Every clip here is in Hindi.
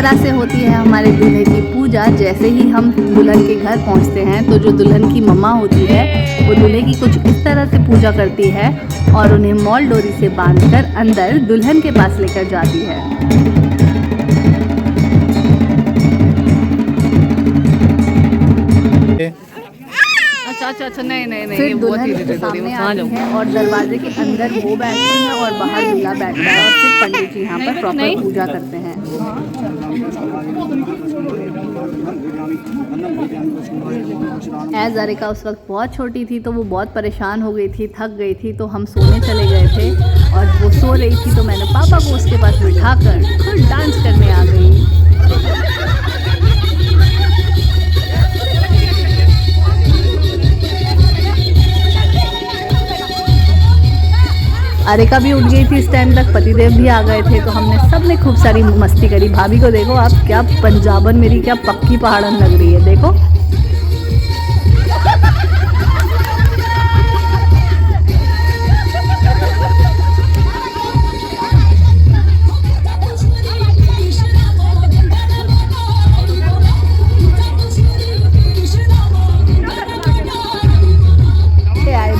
तरह से होती है हमारे दूल्हे की पूजा। जैसे ही हम दुल्हन के घर पहुंचते हैं तो जो दुल्हन की मम्मा होती है वो दूल्हे की कुछ इस तरह से पूजा करती है और उन्हें मॉल डोरी से बांधकर अंदर दुल्हन के पास लेकर जाती है। अच्छा नहीं फिर दुल्हन सामने आती है और दरवाजे के अंदर वो बैठती है और बाहर दूल्हा बैठता है और फिर पंडित जी यहाँ पर प्रॉपर पूजा करते हैं। अरिका उस वक्त बहुत छोटी थी तो वो बहुत परेशान हो गई थी, थक गई थी, तो हम सोने चले गए थे और वो सो रही थी तो मैंने पापा को उसके पास बिठाकर खुद डांस करने आ गई। अरिका भी उठ गई थी इस टाइम तक, पतिदेव भी आ गए थे, तो हमने सब ने खूब सारी मस्ती करी। भाभी को देखो आप, क्या पंजाबन मेरी क्या पक्की पहाड़न लग रही है, देखो।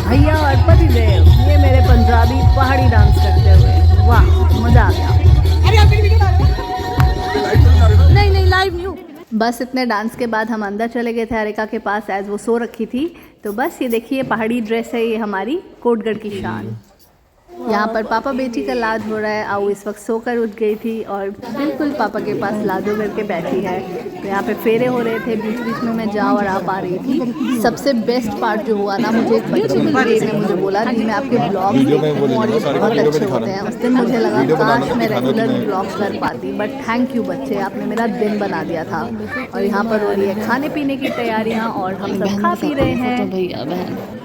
भैया और पतिदेव ये मेरे पंजाबी पहाड़ी डांस करते हुए, वाह मजा आ गया। नहीं लाइव न्यू। बस इतने डांस के बाद हम अंदर चले गए थे अरिका के पास, एज वो सो रखी थी। तो बस ये देखिए पहाड़ी ड्रेस है, ये हमारी कोटगढ़ की शान। यहाँ पर पापा बेटी का लाद हो रहा है। आओ इस वक्त सोकर उठ गई थी और बिल्कुल पापा के पास लादो करके बैठी है। तो यहाँ पे फेरे हो रहे थे, बीच बीच में मैं जा और आ पा रही थी। सबसे बेस्ट पार्ट जो हुआ ना, मुझे एक बच्चे ने मुझे बोला कि मैं आपके ब्लॉग देखूं और ये बहुत अच्छे होते हैं। उस दिन मुझे लगा काश मैं रेगुलर ब्लॉग कर पाती, बट थैंक यू बच्चे, आपने मेरा दिन बना दिया था। और यहाँ पर हो रही है खाने पीने की तैयारियाँ और हम सब खा पी रहे हैं।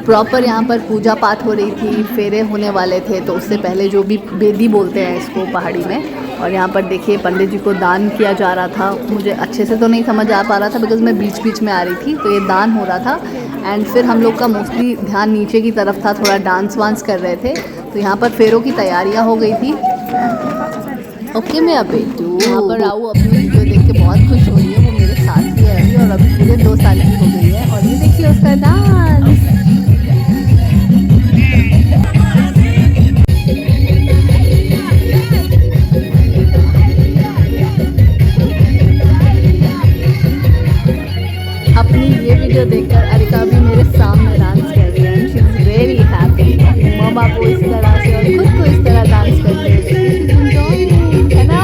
प्रॉपर यहाँ पर पूजा पाठ हो रही थी, फेरे होने वाले थे, तो उससे पहले जो भी बेदी बोलते हैं इसको पहाड़ी में। और यहाँ पर देखिए पंडित जी को दान किया जा रहा था। मुझे अच्छे से तो नहीं समझ आ पा रहा था बिकॉज़ मैं बीच बीच में आ रही थी, तो ये दान हो रहा था। एंड फिर हम लोग का मोस्टली ध्यान नीचे की तरफ था, थोड़ा डांस वांस कर रहे थे। तो यहाँ पर फेरों की तैयारियाँ हो गई थी। ओके मैं अब यहाँ पर आओ, अपनी वीडियो देख के बहुत खुश हो रही है। वो मेरे साथ ही है अभी और अभी पूरे 2 साल की हो गई है। और ये देखिए उसका डांस। अपनी ये वीडियो देखकर अरिका भी मेरे सामने डांस कर रही है। She is very happy. मम्मा को इस तरह से और खुद को इस तरह डांस करते हुए, है ना?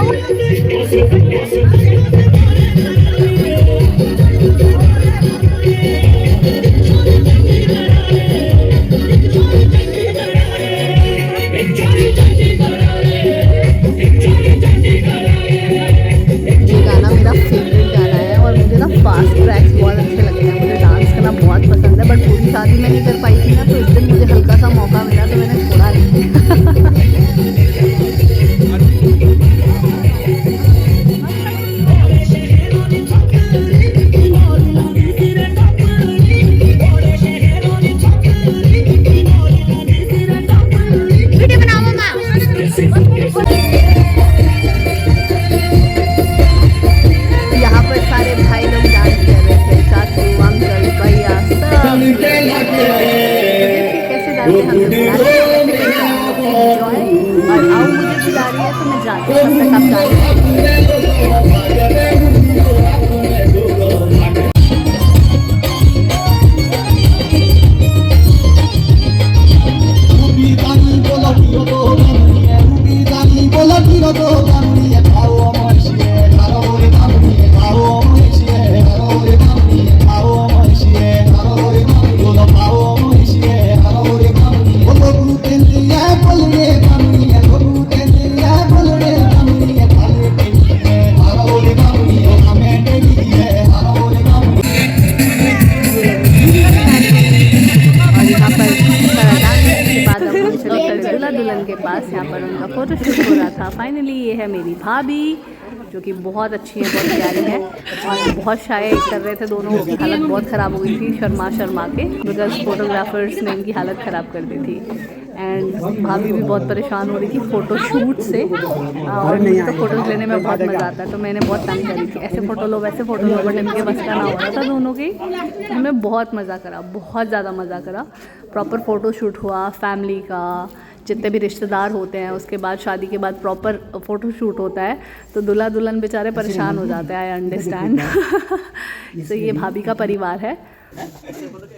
ये गाना मेरा फेवरेट गाना है और मुझे ना फास्ट ट्रैक्स बहुत अच्छे लगते हैं। मुझे डांस करना बहुत पसंद है, बट पूरी शादी में नहीं कर पाई थी ना, तो इस दिन मुझे हल्का सा मौका मिला तो मैंने छोड़ा नहीं। यहाँ पर सारे भाई लोग डांस कर रहे थे, चाचू अंकल भैया सब कैसे डांस और आओ मुझे खिला रही है तो मैं जाती हूँ, तब तक आप जाने। दुल्हन के पास यहाँ पर उनका फोटोशूट हो रहा था। फाइनली ये है मेरी भाभी जो कि बहुत अच्छी है, बहुत प्यारी है। और बहुत शाय कर रहे थे दोनों, की हालत बहुत ख़राब हो गई थी शर्मा के, बिकॉज फोटोग्राफर्स ने इनकी हालत ख़राब कर दी थी। एंड भाभी भी बहुत परेशान हो रही थी फ़ोटो शूट से, और मुझे तो फ़ोटोज़ लेने में बहुत मज़ा आता है, तो मैंने बहुत तंग करी थी, ऐसे फ़ोटो लो वैसे फ़ोटो लो, बट इनके बस का ना हो रहा था दोनों की। हमने बहुत मज़ा करा, बहुत ज़्यादा मज़ा करा। प्रॉपर फ़ोटो शूट हुआ फैमिली का, जितने भी रिश्तेदार होते हैं, उसके बाद शादी के बाद प्रॉपर फ़ोटो शूट होता है, तो दूल्हा दुल्हन बेचारे परेशान हो जाते हैं, आई अंडरस्टैंड। तो ये भाभी का परिवार है।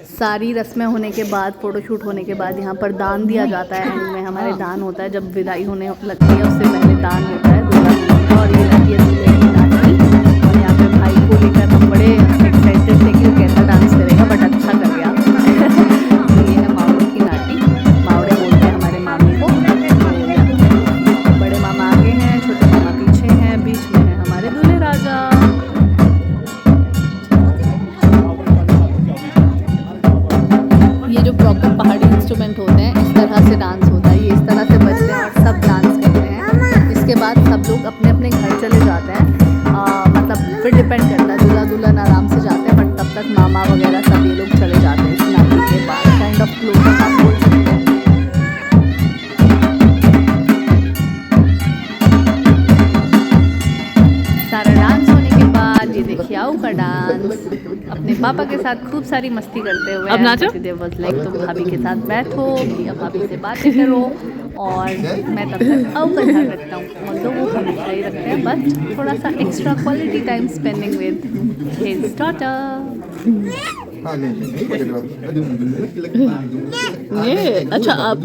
सारी रस्में होने के बाद, फ़ोटो शूट होने के बाद यहाँ पर दान दिया जाता है। एंड में हमारे दान होता है, जब विदाई होने लगती है उससे पहले दान होता है दूल्हा दुल्हन का। और ये लगती है दूल्हे की नाटी, और यहाँ पे भाई को लेकर हम बड़े एक्साइटेड थे कि वो कैसा डांस करेगा, बट अच्छा कर गया। तो ये है मावड़ों की नाटी, मावड़े बोलते हैं हमारे मामी को। तो बड़े मामा आगे हैं, छोटे मामा पीछे हैं, बीच में है हमारे दूल्हे राजा। ये जो प्रॉपर पहाड़ी इंस्ट्रूमेंट होते हैं, इस तरह से डांस होता है, ये इस तरह से बजते हैं और सब डांस करते हैं। इसके बाद सब लोग अपने अपने घर चले जाते हैं, मतलब फिर डिपेंड करता है, दूल्हा दुल्हन आराम से जाते हैं, बट तब तक मामा वगैरह सब ये लोग चले जाते हैं इस नाटी के बाद। काइंड ऑफ क्लोजर आप बोल सकते हैं। सारा डांस होने के बाद ये देखिए आओ का डांस, अपने पापा के साथ खूब सारी मस्ती करते हुए। अब नाचो। लाइक तुम भाभी के साथ बैठो या भाभी से बातें करो, और मैं तब तक आओ का ध्यान रखता हूँ। और तो वो हमेशा ही रखते हैं, बट थोड़ा सा extra quality time spending with his daughter. ये अच्छा आप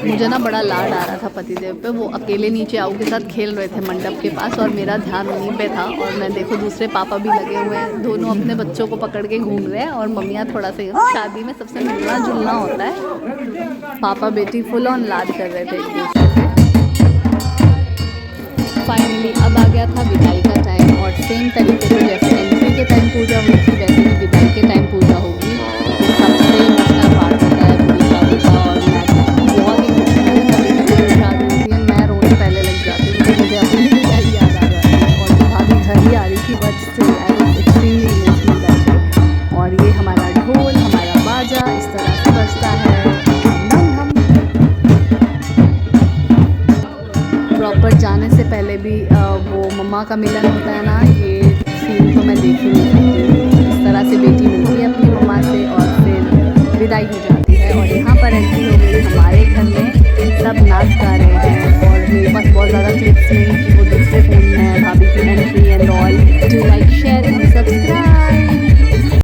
मुझे ना बड़ा लाड आ रहा था पतिदेव पे। वो अकेले नीचे आओ के साथ खेल रहे थे मंडप के पास, और मेरा ध्यान उन्हीं पे था। और मैं देखो दूसरे पापा भी लगे हुए हैं, दोनों अपने बच्चों को पकड़ के घूम रहे हैं, और मम्मियाँ थोड़ा सा, शादी में सबसे मिलना जुलना होता है। पापा बेटी फुल ऑन लाड कर रहे थे एक दूसरे से। फाइनली अब आ गया था विदाई का टाइम, और सेम तरीके से जैसे एंट्री के टाइम पूजा हुई थी, वैसे ही विदाई के टाइम पूजा होगी। सबसे इमोशनल पार्ट होता है पूरी शादी का, और मैं बहुत इमोशनल शादी होती है, मैं रोने पहले लग जाती हूँ, मुझे अपनी विदाई याद आ जाती है। और भाभी घर ही आ रही थी, but still I was extremely emotional that day. और ये हमारा ढोल, हमारा बाजा इस तरह से बजता है। प्रॉपर जाने से पहले भी वो मम्मा का मिलन होता है ना,